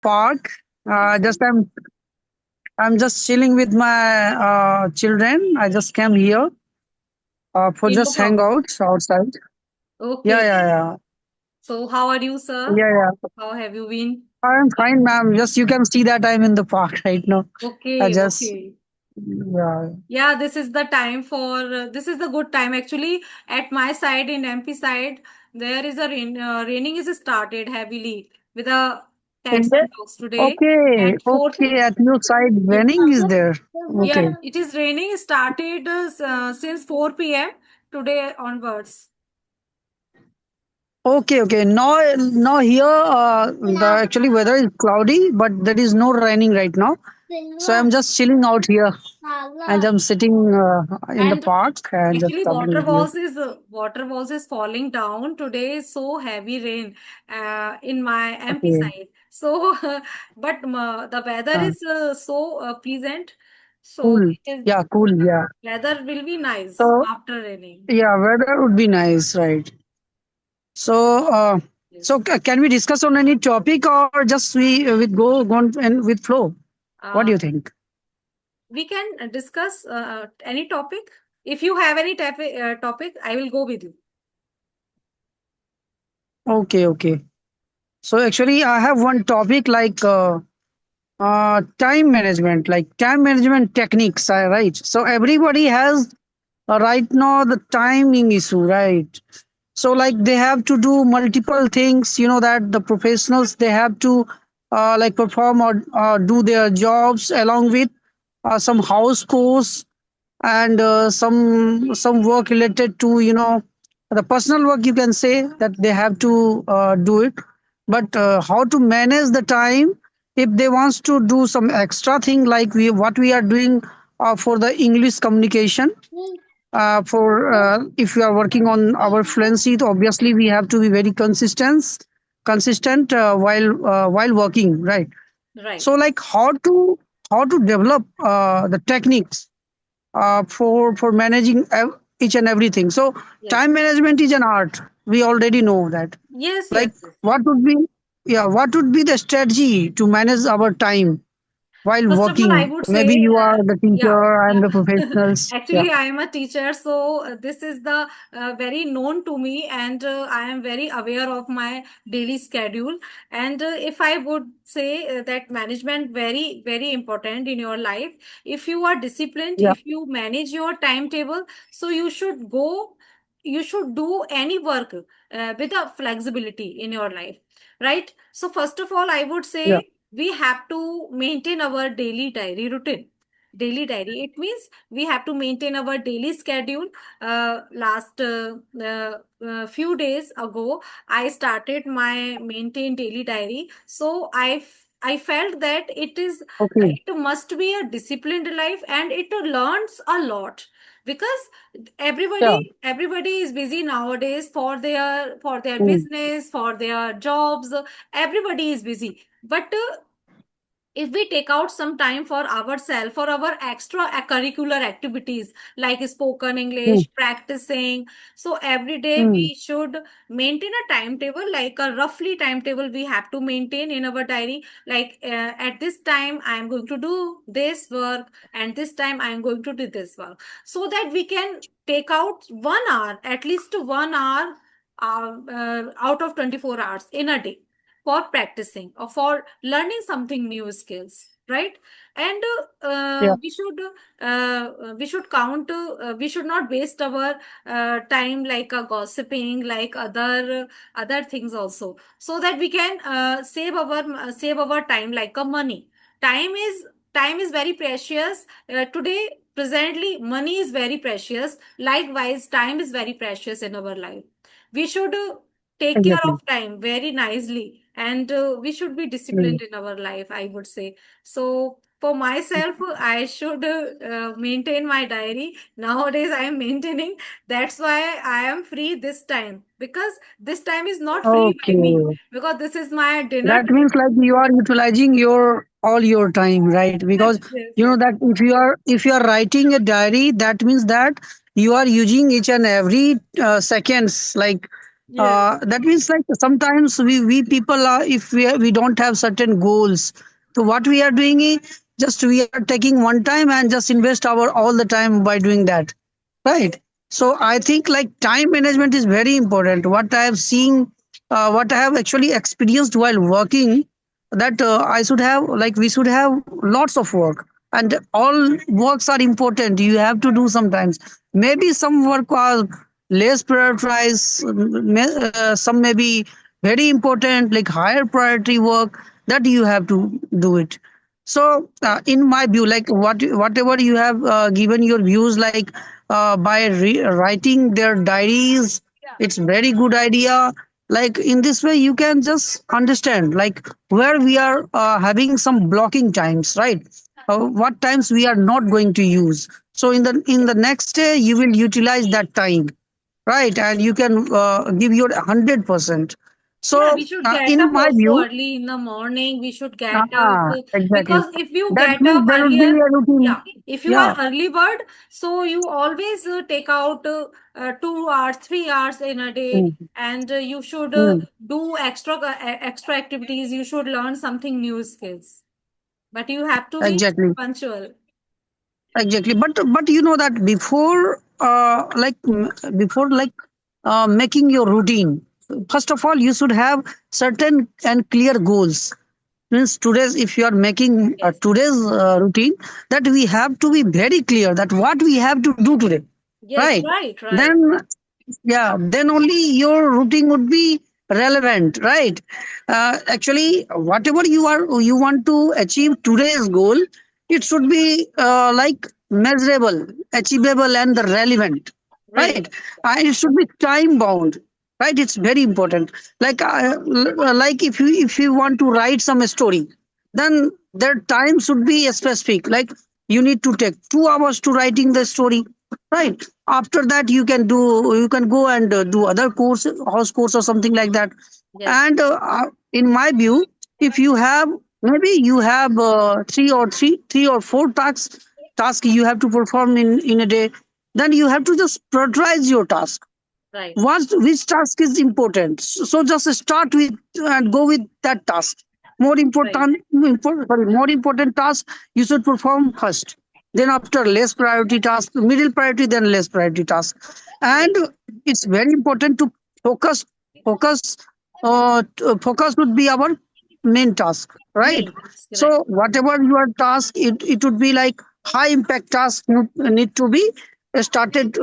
park. Okay. Just I'm just chilling with my children. I just came here for In your just hang out property. outside. Yeah, Okay. yeah, yeah, So how are you, sir? yeah, yeah. How have you been? I'm fine, ma'am. Just you can see that I'm in the park right now. I Okay, just okay. yeah. Yeah, this is the time for this is the good time actually. At my side in MP side, there is a raining is started heavily with the Is cats there? and dogs today Okay, at 4. okay. At your side, Yeah, raining is there. yeah, Okay, it is raining started since 4 p.m. today onwards. okay, okay. Now here, the actually weather is cloudy, but there is no raining right now. So I'm just chilling out here, and I'm sitting in the And park and just actually, talking with you. water walls is falling down today. Is so heavy rain in my MP Okay. side. So, but the weather Uh, is so pleasant. So cool. it is Yeah, cool. Yeah. weather will be nice So after raining. yeah, weather would be nice, right? So Yes. can we discuss on any topic or just we with go on and with flow? What do Uh, you think? we can discuss any topic. If you have any topic, I will go with you. Okay, okay. So actually, I have one topic like time management, like time management techniques. Right. So everybody has right now the timing issue, right? So like they have to do multiple things. You know that the professionals they have to like perform or do their jobs along with some house chores and some work related to the personal work, you can say that they have to do it. But how to manage the time if they wants to do some extra thing like we what we are doing for the English communication, for if we are working on our fluency, so obviously we have to be very consistent while working, right? So Right. like how to develop the techniques for managing each and everything. So Yes. time management is an art. We already know that. Yes. Yes. Like Yes. what would be what would be the strategy to manage our time while First of all, I working? would Maybe say, you are the yeah, teacher, I'm yeah. the professionals. Yeah, Actually, I am a teacher, so this is the very known to me, and I am very aware of my daily schedule. And if I would say that management very very important in your life, if you are disciplined, yeah, if you manage your timetable, so you should do any work with a flexibility in your life, right? So first of all, I would yeah. say we have to maintain our daily diary routine. Daily diary, it means we have to maintain our daily schedule. Last few days ago, I started my maintain daily diary. So I felt that Okay. it must be a disciplined life, and it learns a lot, because Yeah. everybody is busy nowadays for their Mm, business, for their jobs. Everybody is busy, but if we take out some time for ourselves, for our extra curricular activities like spoken mm, English practicing, so every day mm. we should maintain a timetable, like a roughly timetable we have to maintain in our diary, like at this time I am going to do this work, and this time I am going to do this work, so that we can take out 1 hour, at least 1 hour out of 24 hours in a day for practicing or for learning something new skills, right? And Yeah. we should count we should not waste our time like gossiping, like other things also, so that we can save our time like a money. Time is very precious today. Presently money is very precious, likewise time is very precious in our life. We should take care Exactly. of time very nicely, and we should be Mm. disciplined in our life, I would say. So for myself, I should maintain my diary. Nowadays I am maintaining. That's why I am free this time, because this time is not free by me, Okay. because this is my dinner That means like you are utilizing your all your time, right? time. Because Yes, you know yes. that if you are writing a diary, that means that you are using each and every seconds. Like Yes. That means like sometimes we people are, if we don't have certain goals, so what we are doing is just we are taking one time and just invest our all the time by doing that, right? So I think like time management is very important. What I have seen, what I have actually experienced while working, that I should have, like we should have lots of work, and all works are important. You have to do sometimes. Maybe some work are less prioritized, some may be very important, like higher priority work, that you have to do it. So in my view, like whatever you have given your views, like by writing their diaries, it's very good idea. Like in this way you can just understand like where we are having some blocking times, right? What times we are not going to use, so in the next day you will utilize that time, right? And you can give your 100%. Yeah, So we should get in up my also view, early in the morning. We should get up exactly, because if you that get means up there would be earlier, a routine. yeah, if you are Yeah. early bird, so you always take out 2 hours, 3 hours in a day, Mm, and you should mm, do extra activities. You should learn something new skills, but you have to be exactly. punctual. Exactly, but you know that before before like making your routine, first of all you should have certain and clear goals. Means today's, if you are making Yes, today's routine, that we have to be very clear that what we have to do today, yes, right? right, right, Then yeah, then only your routine would be relevant, right? Actually whatever you want to achieve today's goal, it should be like measurable, achievable and relevant, right, right? It should be time bound, right? It's very important. Like like if you want to write some story, then their time should be specific, like you need to take 2 hours to writing the story, right? After that you can go and do other course, house course or something like that. yes, And in my view, if you have, maybe you have three or four tasks you have to perform in a day, then you have to just prioritize your task, right, what which task is important. So just start with and go with that task. right. More important task you should perform first, then after less priority task, middle priority, then less priority task. And Right. it's very important to focus focus would be our main task, right? Main task, right. So whatever your task, it would be like high impact task need to be started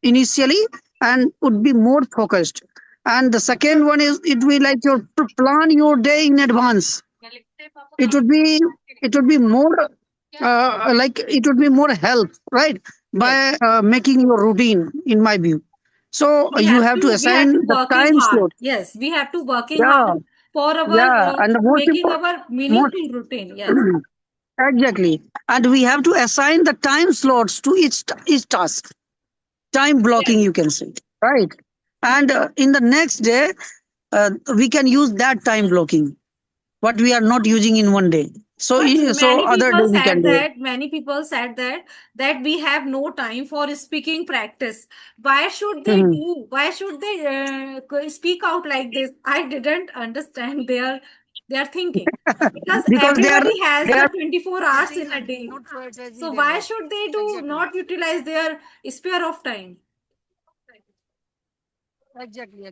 initially and would be more focused. And the second one is it will be like your plan your day in advance. It would be, it would be more like it would be more help, right? Yes. By making your routine, in my view. So We have to assign the working time hard. slot. Yes, we have to working Yeah, hard for our yeah, and the most making important, our most meaningful routine. Yes. exactly, and we have to assign the time slots to each task. Time blocking, Right. you can say, right? And in the next day, we can use that time blocking what we are not using in one day, so But so other day we can do it. many people said that we have no time for speaking practice. Why should they Mhm. do? Why should they speak out like this? I didn't understand their thinking because Because everybody has they the are 24 hours in a day. not prioritizing So their why work. should they do Exactly. not utilize their spare of time? Exactly.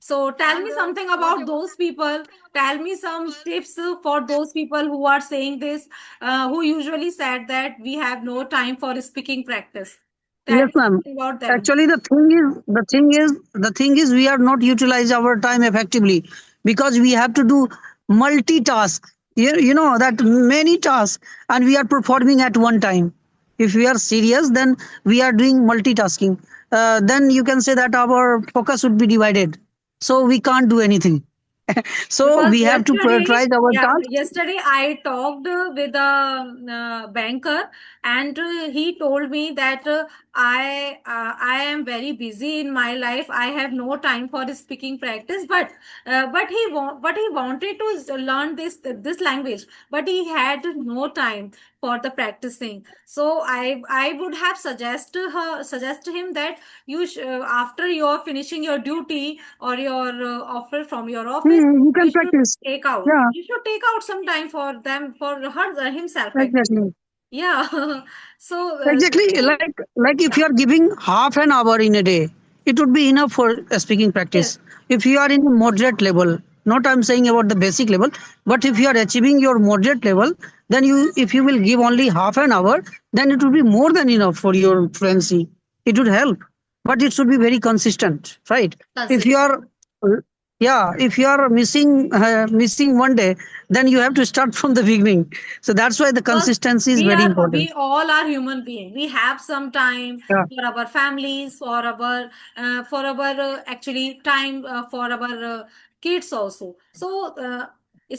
So tell me And something about whatever. those people. Tell me some tips for those people who are saying this, who usually said that we have no time for speaking practice. Tell Yes, me ma'am. something about them. Actually, the thing is, we are not utilize our time effectively because we have to do multitask. You know that many tasks, and we are performing at one time. If we are serious, then we are doing multitasking. Then you can say that our focus would be divided, so we can't do anything. So Because we have to prioritize our tasks. yesterday I talked with a banker, and he told me that I am very busy in my life. I have no time for speaking practice, but he wanted to learn this language, but he had no time. for the practicing. So I would have suggest him that after you're finishing your duty or your offer from your office, You you can should practice. take out. Yeah, You should take out some time for them, for her himself actually. exactly. Yeah. So Exactly. Like if yeah. you are giving half an hour in a day, it would be enough for speaking Yes. practice. If you are in a moderate level, not I'm saying about the basic level, but if you are achieving your moderate level, then you if you will give only half an hour, then it will be more than enough for your fluency. It would help, but it should be very consistent, right? If you Consistent. are yeah, if you are missing one day, then you have to start from the beginning. So that's why the Because consistency is we very are important. we all are human beings. We have some time Yeah. for our families, for our actually time for our kids also. So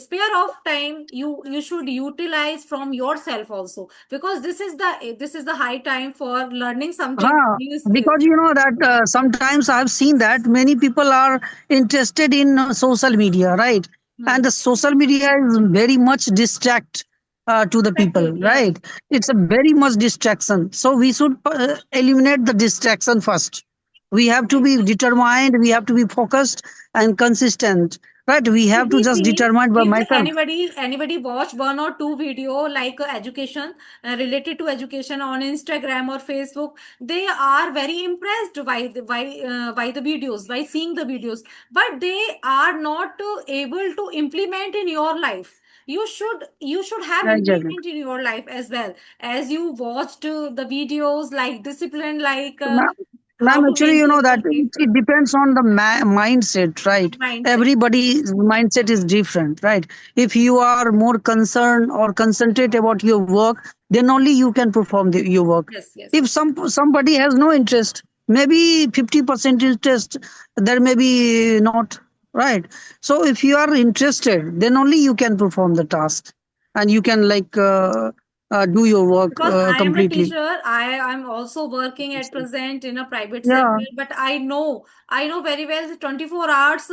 spare of time you should utilize from yourself also, because this is the high time for learning something Huh. new skills. Because you know that sometimes I've seen that many people are interested in social media, right? Hmm. And the social media is very much distract to the people, Effective, yes. right? It's a very much distraction. So we should eliminate the distraction first. We have to Right. be determined. We have to be focused and consistent, right? We If have to we just see, determine by if myself. anybody watch one or two video like education related to education on Instagram or Facebook, they are very impressed by the videos, by seeing the videos, but they are not able to implement in your life. You should have Exactly. implement in your life as well, as you watched the videos like discipline, like how Ma'am, to actually, you know maintain that your life it depends on the mindset, right? mindset. Everybody's mindset is different, right? If you are more concerned or concentrate about your work, then only you can perform your work. Yes, yes, If yes. somebody has no interest, maybe 50% interest, there may be not, right? So if you are interested, then only you can perform the task, and you can do your work Because I am a completely. teacher, I'm also working at present in a private Yeah. sector, but I know very well the 24 hours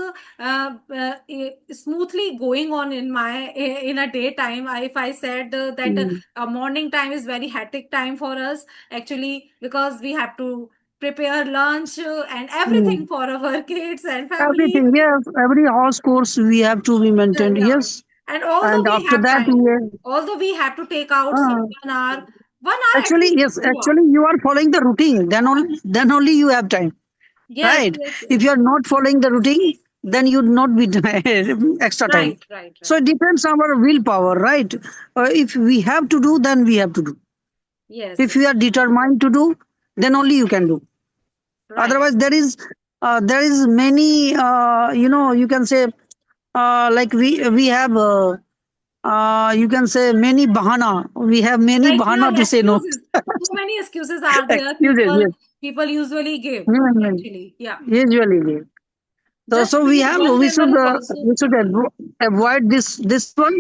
smoothly going on in my in a daytime. If I said that Mm. a morning time is very hectic time for us actually, because we have to prepare lunch and everything Mm. for our kids and family. Everything, yes. Every horse course we have to be maintained, Yeah. yes. And although And we after have that, time, although we have to take out uh, 1 hour, 1 hour at actually, least, yes, 2 hours. actually, you are following the routine. Then only you have time, Yes, right? yes, If yes. you are not following the routine, then you would not be extra time. Right, right, So right. it depends on our willpower, right? If we have to do, then we have to do. Yes, If yes. you are determined to do, then only you can do. Right. Otherwise, there is many you can say like we have. You can say many bahana. We have many Like, yeah, bahana yeah, to say no. excuses. So many excuses are there. Excuses, yes. People usually give, Hmm. actually. Yeah. Usually, yes. So, Just so we read have one we level should is also. avoid this one,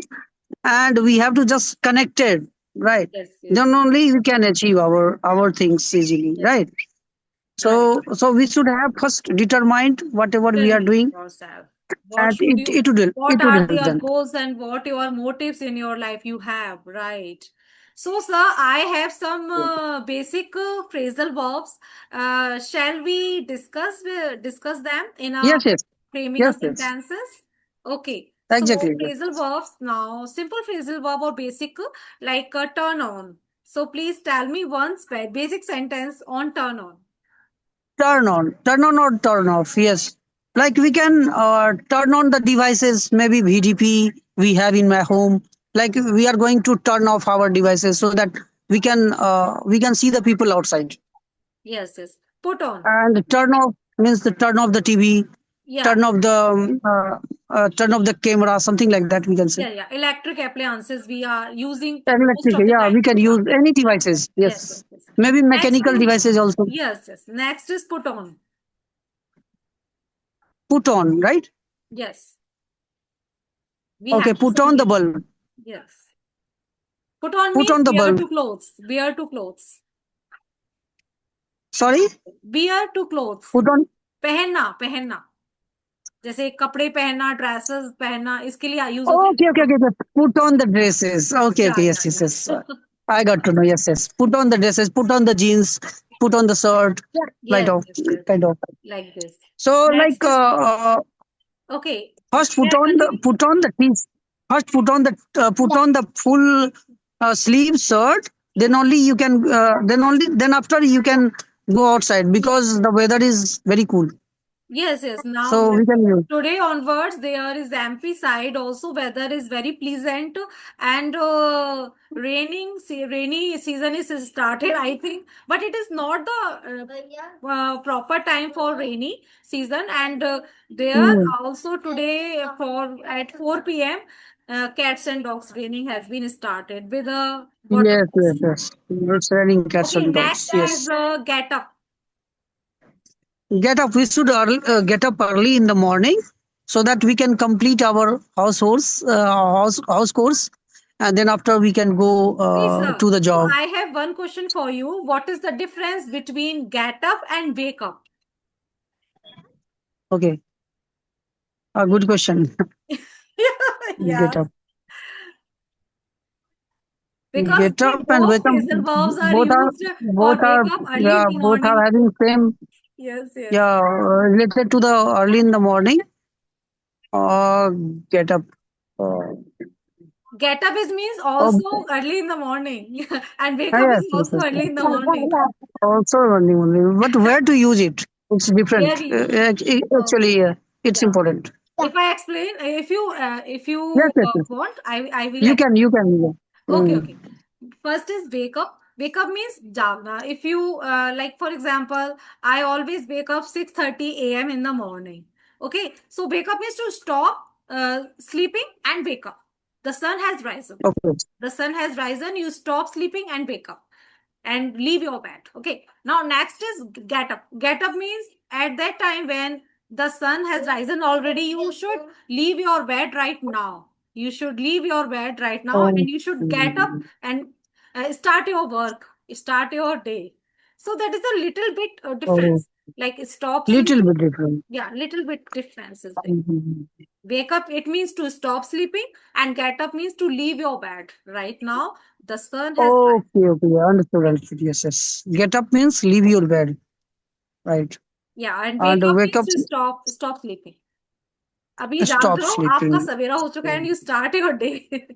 and we have to just connect it, right? Yes, yes, Then only we can achieve our things easily, yes. right? Right. So we should have first determined whatever we are Determine doing, yourself. and it What would are help your them. goals and what your motives in your life you have, right? So, sir, I have some basic phrasal verbs. Shall we discuss them in a Yes, yes, framing a yes, yes. sentences? Okay. So, Exactly. phrasal verbs now, simple phrasal verb or basic like turn on. So, please tell me one basic sentence on turn on. Turn on or turn off. Yes, like we can turn on the devices, maybe VDP we have in my home. Like we are going to turn off our devices so that we can see the people outside. Yes, yes. Put on. And turn off means the turn off the TV, Yeah. turn off the camera, something like that. We can say Yeah, yeah. Electric appliances we are using most electric. of the Yeah, we time. can Yeah. use any devices. Yes, yes, Yes, yes. maybe Next mechanical is devices also. yes, yes. Next is put on. Put on, right? Yes. We Okay, have to put say on the yes. bulb. Yes. Put on Put means on the wear bulb. to clothes. Wear to clothes. Sorry, Wear to clothes. put on. पहनना पहनना जैसे कपड़े पहनना dresses पहनना इसके लिए use होता है Okay, put okay, on. okay, okay. Put on the dresses. Okay, Yeah, okay, yeah, yes, yes, yeah. yes. I got to know. Yes, yes. Put on the dresses, put on the jeans, put on the shirt, Yes, of, yes, yes. kind of. Like this. So, Next is uh, okay. first Yeah, continue. put on the piece. First put on the full sleeve shirt. Then only you can. Then after you can go outside because the weather is very cool. Yes, yes. Now, So we can use. today onwards, there is MP side also. Weather is very pleasant and rainy season is started, I think. But it is not the proper time for rainy season. And there Mm. also today for at 4 p.m. Cats and dogs raining has been started with a Yes, yes, waterfalls. yes. It's raining cats Okay, and dogs. next is Yes. get up. Get up. We should get up early in the morning so that we can complete our house course, and then after we can go Okay, sir. to the So job. I have one question for you. What is the difference between get up and wake up? Okay, a good question. Get Yes, up, because get up, and both wake up. phrasal verbs are Both are used for wake up early in yeah, the both are morning. having same, Yes, yes. yeah, related to the early in the morning. Uh, get up. Uh, Get up is means oh, also early in the morning, and wake up yes, is yes, also yes, early in the morning. yes. Also early morning, but where to use it? It's Where different. we, Actually, it's yeah. important. If I explain, if Yes, you yes, yes. want, I will You explain. can, you can. Yeah. Okay, Mm. okay. First is wake up. Wake up means jagna. If you like, for example, I always wake up 6:30 a.m. in the morning. Okay, so wake up means to stop sleeping and wake up. The sun has risen. Okay. The sun has risen. You stop sleeping and wake up and leave your bed. Okay. Now next is get up. Get up means at that time when the sun has risen already, you should leave your bed right now. You should leave your bed right now Oh, and you should get up mm. and start your work, start your day. So that is a little bit Oh, difference. Like stop little sleeping. bit different. Yeah, little bit difference is there. Mhm. Wake up, it means to stop sleeping, and get up means to leave your bed. Right now, the sun has risen. Okay, okay. Yeah, understood, understood. Yes, yes. Get up means leave your bed, right? Yeah, and wake And up wake means up, to stop sleeping. अभी जाग stop जाओ, आपका sleeping. सवेरा हो चुका है and you start your day.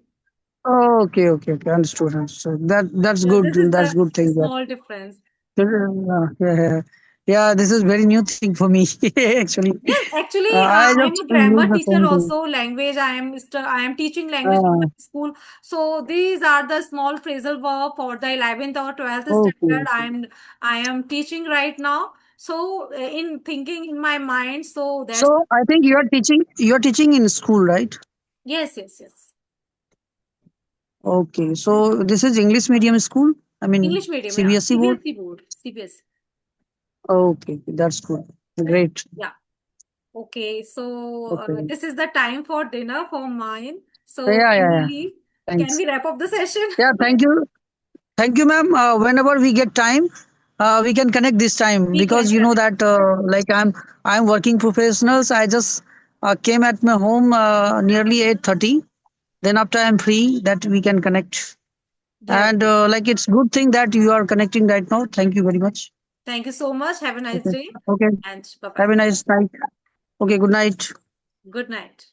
Okay, okay, okay. Understood, understood. That's Yeah, good. this is That's the good thing. Yeah. small difference. Yeah, yeah. Yeah, this is very new thing for me actually. Yes, actually, I I am just a use grammar the teacher same thing. also, language. I am teaching language in Uh, my school. So these are the small phrasal verb for the 11th or 12th okay. standard. I am teaching right now. So in thinking in my mind, so that's So I think you are teaching in school, right? yes, yes, yes. Okay. So this is English medium school. I mean English medium, yeah. CBSE board. CBSE board, CBSE. Okay, that's good. Great. Yeah. Okay, so Okay. this is the time for dinner for mine. So Yeah, can yeah, we yeah. leave? Can Thanks. we wrap up the session? Yeah, thank you, ma'am. Whenever we get time, we can connect this time We can because you know connect. that like I'm working professionals. I just came at my home nearly 8:30. Then after I'm free, that we can connect. Yes. And like it's good thing that you are connecting right now. Thank you very much. Thank you so much. Have a nice Okay. day Okay. and bye bye. Have a nice night. Okay. Good night. Good night.